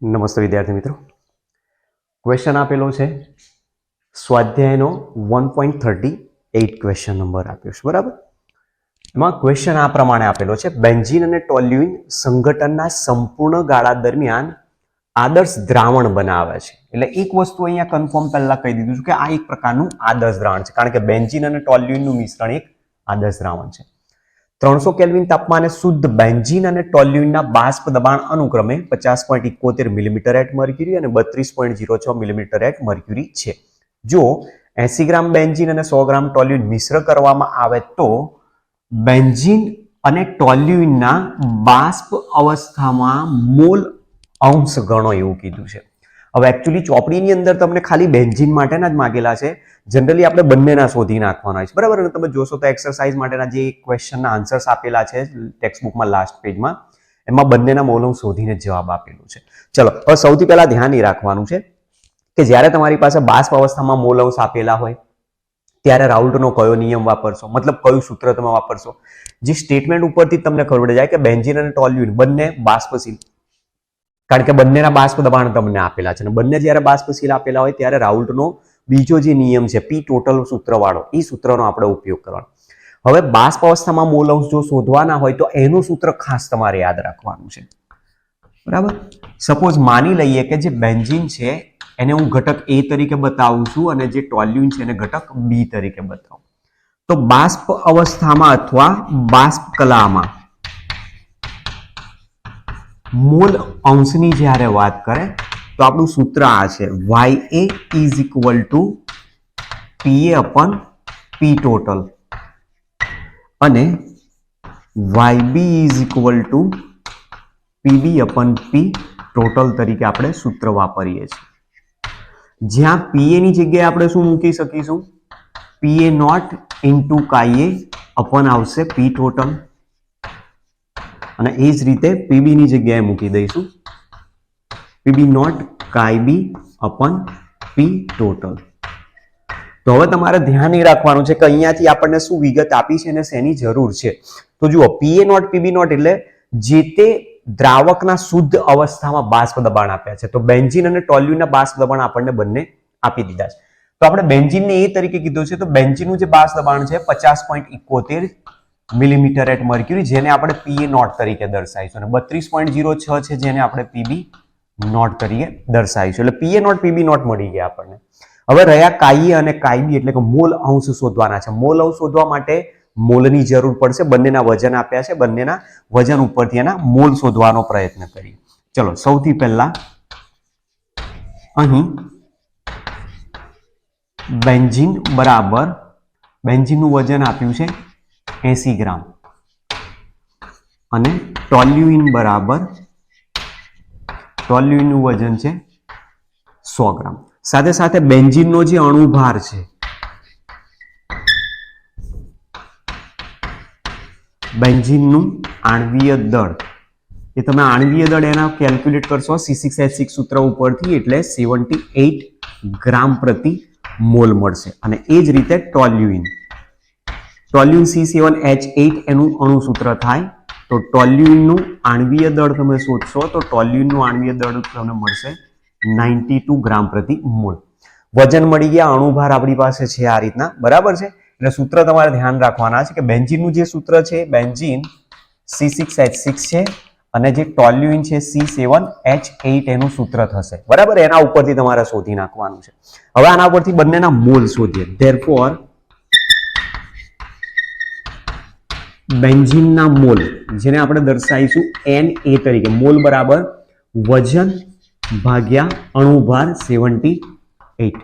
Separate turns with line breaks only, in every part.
નમસ્તે વિદ્યાર્થી મિત્રો, ક્વેશ્ચન આપેલો છે સ્વાધ્યાયનો 1.38 ક્વેશ્ચન નંબર આપ્યો છે. બરાબર, એમાં ક્વેશ્ચન આ પ્રમાણે આપેલો છે: બેન્ઝીન અને ટોલ્યુઇન સંઘટનના સંપૂર્ણ ગાળા દરમિયાન આદર્શ દ્રાવણ બનાવે છે. એટલે એક વસ્તુ અહીંયા કન્ફર્મ પહેલા કહી દીધું છે કે આ એક પ્રકારનું આદર્શ દ્રાવણ છે, કારણ કે બેન્ઝીન અને ટોલ્યુઇનનું મિશ્રણ એક આદર્શ દ્રાવણ છે. 300 કેલ્વિન તાપમાને શુદ્ધ બેન્ઝીન અને ટોલ્યુઇનના બાષ્પ દબાણ અનુક્રમે 50.71 મિલીમીટર એટ મર્ક્યુરી અને 32.06 મિલીમીટર એટ મર્ક્યુરી છે. જો 80 ગ્રામ બેન્ઝીન અને 100 ગ્રામ ટોલ્યુઇન મિશ્ર કરવામાં આવે તો બેન્ઝીન અને ટોલ્યુઇનના બાષ્પ અવસ્થામાં મોલ અંશ ગણો એવું કીધું છે. હવે એકચ્યુઅલી ચોપડીની અંદર તમને ખાલી બેન્ઝીન માટેના જ માંગેલા છે. જનરલી આપણે બંનેના શોધી નાખવાના છે. બરાબર, અને તમે જોશો તો એક્સરસાઇઝ માટેના જે ક્વેશ્ચનના આન્સર્સ આપેલા છે ટેક્સ્ટ બુકમાં લાસ્ટ પેજમાં, એમાં બંનેના મોલ અંશ શોધીને જવાબ આપેલો છે. ચલો, હવે સૌથી પહેલા ધ્યાન એ રાખવાનું છે કે જ્યારે તમારી પાસે બાષ્પ અવસ્થામાં મોલ અંશ આપેલા હોય ત્યારે રાઉલ્ટનો કયો નિયમ વાપરશો, મતલબ કયું સૂત્ર તમે વાપરશો. જે સ્ટેટમેન્ટ ઉપરથી તમને ખબર પડી જાય કે બેન્ઝીન અને ટોલ્યુઇન બંને બાષ્પશીલ, કારણ કે બંનેના બાષ્પ દબાણ તમને આપેલા છે અને બંને જ્યારે બાષ્પશીલ આપેલા હોય ત્યારે રાઉલ્ટનો બીજો જે નિયમ છે પી ટોટલ સૂત્રવાળો, એ સૂત્રનો આપણે ઉપયોગ કરવાનો. હવે બાષ્પ અવસ્થામાં મોલ અંશ જો શોધવાના હોય તો એનું સૂત્ર ખાસ તમારે યાદ રાખવાનું છે. બરાબર, સપોઝ માની લઈએ કે જે બેન્ઝીન છે એને હું ઘટક એ તરીકે બતાવું છું અને જે ટોલ્યુઇન છે એને ઘટક બી તરીકે બતાવું. તો બાષ્પ અવસ્થામાં અથવા બાષ્પ કલામાં મોલ અંશની જ્યારે વાત કરે તો આપણું સૂત્ર આ છે: YA is equal to PA upon P total અને YB is equal two PB upon P total તરીકે આપણે સૂત્ર વાપરીએ છીએ. જ્યાં PA ની જગ્યાએ આપણે શું મૂકી શકીશું? PA not into KA upon આવશે P ટોટલ અને એ જ રીતે PB ની જગ્યાએ મૂકી દઈશું PB not KB upon P total. તો હવે તમારે ધ્યાન એ રાખવાનું છે કે અહીંયાથી આપણને શું વિગત આપી છે અને શેની જરૂર છે. તો જુઓ, PA નોટ PB નોટ એટલે જે તે દ્રાવકના શુદ્ધ અવસ્થામાં બાષ્પ દબાણ આપ્યા છે. તો બેન્ઝીન અને ટોલ્યુઇનના બાષ્પ દબાણ આપણને બંને આપી દીધા છે. તો આપણે બેન્ઝીનને એ તરીકે કીધું છે, તો બેન્ઝીનનું જે બાષ્પ દબાણ છે 50.71 મિલીમીટર એટ મર્ક્યુરી, જેને આપણે PA નોટ તરીકે દર્શાવીશું, અને 32.06 છે જેને આપણે PB નોટ તરીકે દર્શાવીશું. એટલે PA નોટ PB નોટ મળી ગયા આપણને. હવે રહ્યા KA અને KB એટલે કે મોલ અંશ શોધવાના છે. મોલ અંશ શોધવા માટે મોલની જરૂર પડશે. બંનેના વજન આપ્યા છે, બંનેના વજન ઉપરથી એના મોલ શોધવાનો પ્રયત્ન કરીએ. ચલો, સૌથી પહેલા અહીં બેન્ઝીન બરાબર, બેન્ઝીનનું વજન આપ્યું છે 80 ગ્રામ અને ટોલ્યુઇન બરાબર, ટોલ્યુઇનનું વજન છે 100 ગ્રામ. સાથે સાથે બેન્ઝીનનો જે અણુભાર છે, બેન્ઝીનનું આણ્વીય દળ, એ તમે આણ્વીય દળ એના કેલ્ક્યુલેટ કરશો C6H6 સૂત્ર ઉપરથી એટલે 78 ગ્રામ પ્રતિ મોલ મળશે. અને એ જ રીતે ટોલ્યુઇન C7H8 એનું અણુ સૂત્ર થાય. તો ટોલ્યુઇનનું આણ્વીય દળ તમે શોધશો તો ટોલ્યુઇનનું આણ્વીય દળ તમને મળશે 92 ગ્રામ પ્રતિ મોલ. વજન મળી ગયા, અણુભાર આપણી પાસે છે આ રીતના. બરાબર છે, એટલે સૂત્ર તમારે ધ્યાન રાખવાના છે કે બેન્ઝીનનું જે સૂત્ર છે બેન્ઝીન C6H6 છે અને જે ટોલ્યુઇન છે C7H8 એનું સૂત્ર થશે. બરાબર, એના ઉપરથી તમારે શોધી નાખવાનું છે. હવે આના પરથી બંનેના મોલ શોધીએ. ધેરફોર બેન્ઝીનના મોલ, જેને આપણે દર્શાવીશું Na તરીકે, મોલ બરાબર વજન ભાગ્યા અણુભાર 78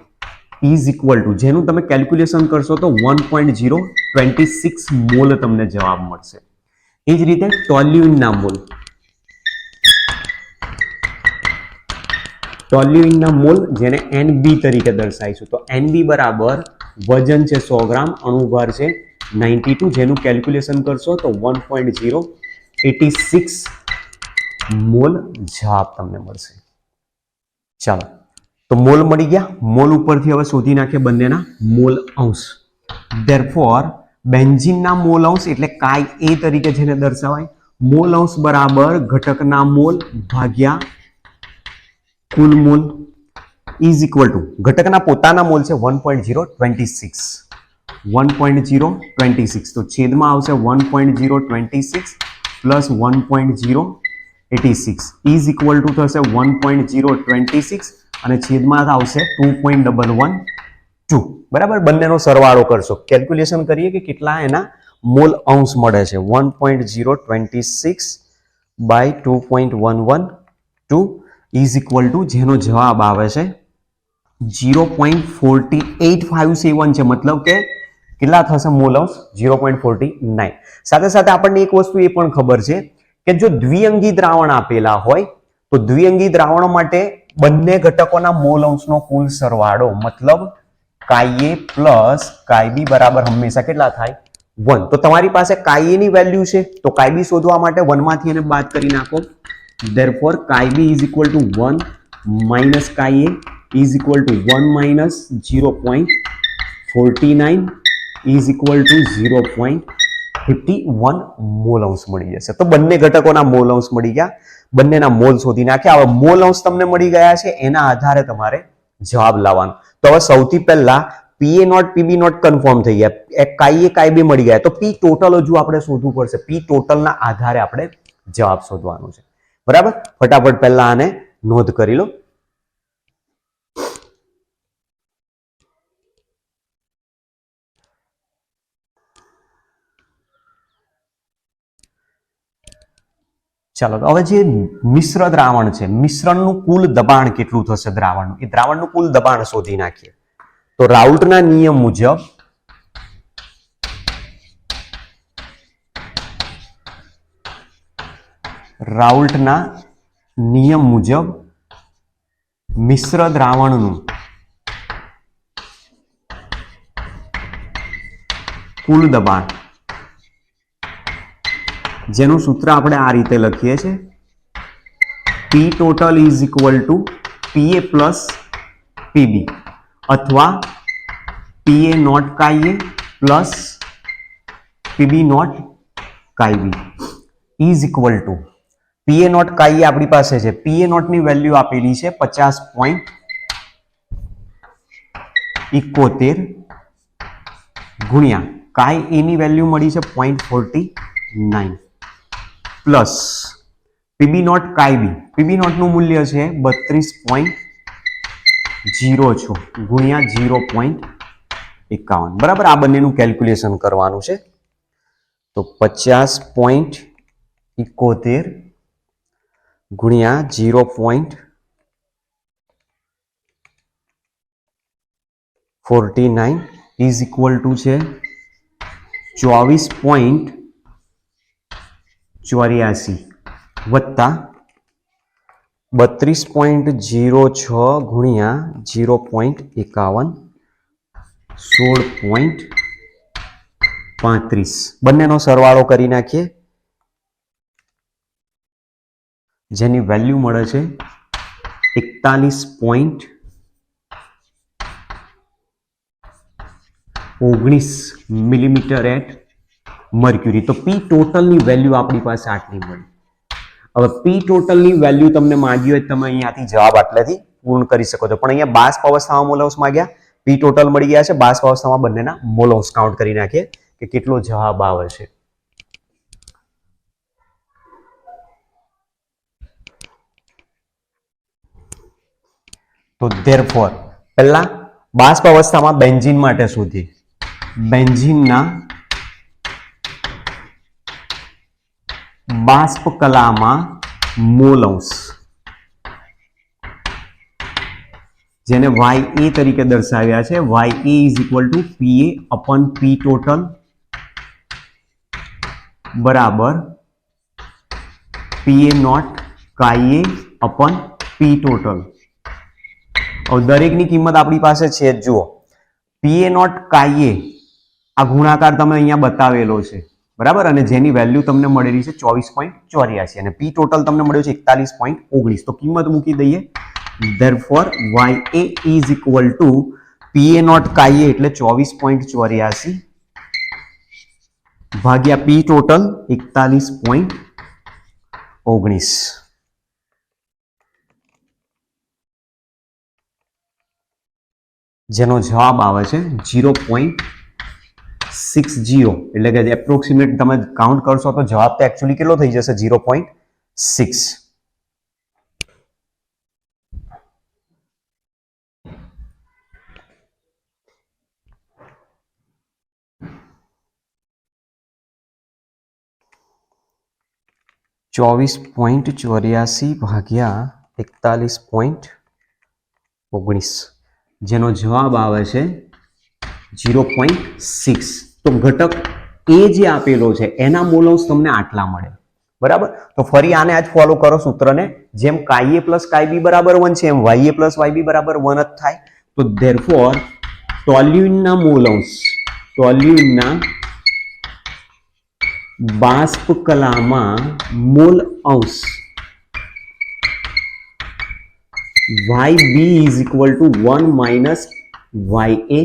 ઇઝ ઇક્વલ ટુ, જેનું તમે કેલ્ક્યુલેશન કરશો તો 1.026 મોલ તમને જવાબ મળશે. એ જ રીતે ટોલ્યુઇનના મોલ, ટોલ્યુઇનના મોલ જેને NB તરીકે દર્શાવીશું, તો NB બરાબર વજન છે 100 ગ્રામ, અણુભાર છે 92, જેનું કેલ્ક્યુલેશન કરશો તો 1.086 મોલ જવાબ તમને મળશે. ચાલો, તો મોલ મળી ગયા. મોલ ઉપરથી હવે શોધી નાખીએ બંનેના મોલ અંશ. ધેરફોર બેન્ઝીનના મોલ અંશ એટલે KA તરીકે જેને દર્શાવાય, મોલ અંશ બરાબર ઘટકના મોલ ભાગ્યા કુલ મોલ ઇઝ ઇક્વલ ટુ ઘટકના પોતાના મોલ છે 1.026 1.026 તો છેદમાં આવશે 1.026 પ્લસ 1.086 ઇઝ ઇક્વલ ટુ થશે 1.026 અને છેદમાં આવશે 2.112 બરાબર. બંનેનો સરવાળો કરશો, કેલ્ક્યુલેશન કરીએ કે કેટલા એના મોલ અંશ મળે છે. 1.026 બાય 2.112 ઇઝ ઇક્વલ ટુ જેનો જવાબ આવે છે 0.4857 છે. મતલબ કે કેટલા થશે મોલ અંશ 0.49. સાથે સાથે આપણને એક વસ્તુ એ પણ ખબર છે કે જો દ્વિઅંગી દ્રાવણ આપેલા હોય તો દ્વિઅંગી દ્રાવણો માટે બંને ઘટકોના મોલ અંશનો કુલ સરવાળો મતલબ કાઈએ પ્લસ કાયબી બરાબર હંમેશા કેટલા થાય 1. તો તમારી પાસે કાઈએ ની વેલ્યુ છે તો કાયબી શોધવા માટે 1 માંથી એને બાદ કરી નાખો. therefore chi B is equal to 1 minus chi A is equal to 1 minus 0.49 is equal to 0.51 mole અંશ મળી જશે. તો બંને ઘટકોના મોલ અંશ મળી ગયા, બંનેના મોલ શોધી નાખ્યા. હવે મોલ અંશ તમને મળી ગયા છે, એના આધારે તમારે જવાબ લાવવાનો. તો હવે સૌથી પહેલા પીએ નોટ પીબી નોટ કન્ફર્મ થઈ ગયા, કાઈએ કાયબી મળી ગયા, તો પી ટોટલ હજુ આપણે શોધવું પડશે. પી ટોટલના આધારે આપણે જવાબ શોધવાનો છે. બરાબર, ફટાફટ પહેલા આને નોંધ કરી લો. ચાલો, તો હવે જે મિશ્ર દ્રાવણ છે, મિશ્રણનું કુલ દબાણ કેટલું થશે દ્રાવણનું, એ દ્રાવણનું કુલ દબાણ શોધી નાખીએ. તો રાઉલ્ટના નિયમ મુજબ મિશ્ર દ્રાવણનું કુલ દબાણ, જેનું સૂત્ર આપણે આ રીતે લખીએ છીએ, P total is equal to P A plus P B અથવા P A not chi A plus P B not chi B is equal to P A not chi A આપણી પાસે છે, પીએ નોટ ની વેલ્યુ આપેલી છે 50.71 ગુણ્યા કાઈ એ ની વેલ્યુ મળી છે 0.49 plus P B not chi B, P B not નું મૂલ્ય છે 32.06 ગુણ્યા 0.51. બરાબર, આ બંનેનું કેલ્ક્યુલેશન કરવાનું છે. તો 50.71 ગુણ્યા 0.49 ઇઝ ઇક્વલ ટુ છે 24.84 વત્તા 32.06 ગુણ્યા 0.51 16.35. બંનેનો સરવાળો કરી નાખીએ, જેની વેલ્યુ મળે છે 41.19 મિલીમીટર એટ મર્ક્યુરી. તો પી ટોટલની વેલ્યુ આપણી પાસે આટલી મળી. હવે પી ટોટલની વેલ્યુ તમને માંગી હોય તમે અહીંયાથી જવાબ આટલેથી પૂર્ણ કરી શકો છો, પણ અહીંયા બાષ્પ અવસ્થામાં મોલ અંશ માંગ્યા, પી ટોટલ મળી ગયા છે, બાષ્પ અવસ્થામાં બંનેના મોલ અંશ કાઉન્ટ કરી નાખીએ કે કેટલો જવાબ આવે છે. તો therefore પહેલા બાષ્પ અવસ્થામાં બેન્ઝીન માટે શોધીએ. બેન્ઝીનના બાષ્પ કલામાં મોલ અંશ, જેને YA તરીકે દર્શાવ્યા છે. YA is equal to PA upon P total બરાબર PA not chi A upon P total. દરેકની કિંમત આપણી પાસે છે. જુઓ, PA નોટ કાઈએ આ ગુણાકાર તમે અહીંયા બતાવેલો છે, બરાબર, અને જેની વેલ્યુ તમને મળેલી છે 24.84 અને પી ટોટલ તમને મળ્યો છે 41.19. તો કિંમત મૂકી દઈએ. therefore YA is equal to PA not chi A એટલે 24.84 ભાગ્યા પી ટોટલ 41.19. જેનો જવાબ આવે છે 0.60, એટલે કે એપ્રોક્સિમેટ તમે કાઉન્ટ કરશો તો જવાબ તો એકચ્યુઅલી કેટલો થઈ જશે 0.6. ,84 ભાગ્યા 41.19, જેનો જવાબ આવે છે 0.6. તો ઘટક એ જે આપેલો છે એના મોલ્સ તમને આટલા મળે, બરાબર. તો ફરી આને આજ ફોલો કરો સૂત્રને, જેમ કાઈએ પ્લસ કાઈ બી બરાબર 1 છે એમ વાઈએ પ્લસ વાય બી બરાબર 1 જ થાય. તો ધેરફોર ટોલ્યુઇનના મોલ્સ, ટોલ્યુઇનના બાષ્પ કલામાં મોલ અંશ YB is equal to 1 minus YA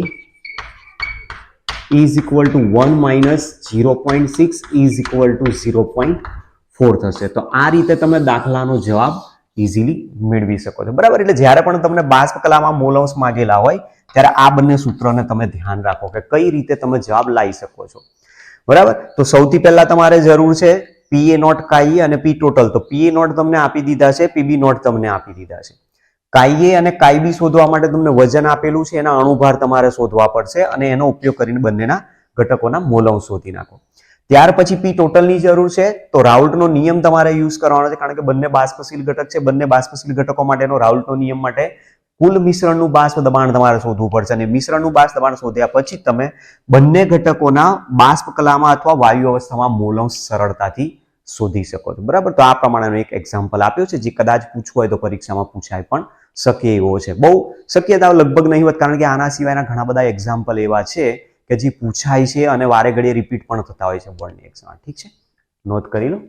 is equal to 1 minus 0.6 is equal to 0.4 થશે. તો આ રીતે તમે દાખલાનો જવાબ ઇઝીલી મેળવી શકો છો, બરાબર. એટલે જ્યારે પણ તમને બાષ્પ કલામાં મોલ અંશ માંગેલા હોય ત્યારે આ બંને સૂત્રોને તમે ધ્યાન રાખો કે કઈ રીતે તમે જવાબ લાવી શકો છો, બરાબર. તો સૌથી પહેલા તમારે જરૂર છે PA નોટ કાઈએ અને P ટોટલ. તો PA નોટ તમને આપી દીધા છે, PB નોટ તમને આપી દીધા છે. કાઈએ અને કાઈબી શોધવા માટે તમને વજન આપેલું છે, એના અણુભાર તમારે શોધવા પડશે અને એનો ઉપયોગ કરીને બંનેના ઘટકોના મોલ અંશ શોધી નાખો. ત્યાર પછી P ટોટલની જરૂર છે. તો રાઉલ્ટનો નિયમ તમારે યુઝ કરવાનો છે, કારણ કે બંને બાષ્પશીલ ઘટક છે. બંને બાષ્પશીલ ઘટકો માટેનો રાઉલ્ટનો નિયમ માટે કુલ મિશ્રણનું બાષ્પ દબાણ તમારે શોધવું પડશે અને મિશ્રણનું બાષ્પ દબાણ શોધ્યા પછી તમે બંને ઘટકોના બાષ્પ કલામાં અથવા વાયુ અવસ્થામાં મોલ અંશ સરળતાથી શોધી શકો છો, બરાબર. તો આ પ્રમાણેનો એક એક્ઝામ્પલ આપ્યો છે જે કદાચ પૂછવું હોય તો પરીક્ષામાં પૂછાય પણ શકે એવો છે. બહુ શક્યતા લગભગ નહીં હોત, કારણ કે આના સિવાયના ઘણા બધા એક્ઝામ્પલ એવા છે કે જે પૂછાય છે અને વારે ઘડીએ રિપીટ પણ થતા હોય છે બોર્ડની એક્ઝામમાં. ઠીક છે, નોંધ કરી લો.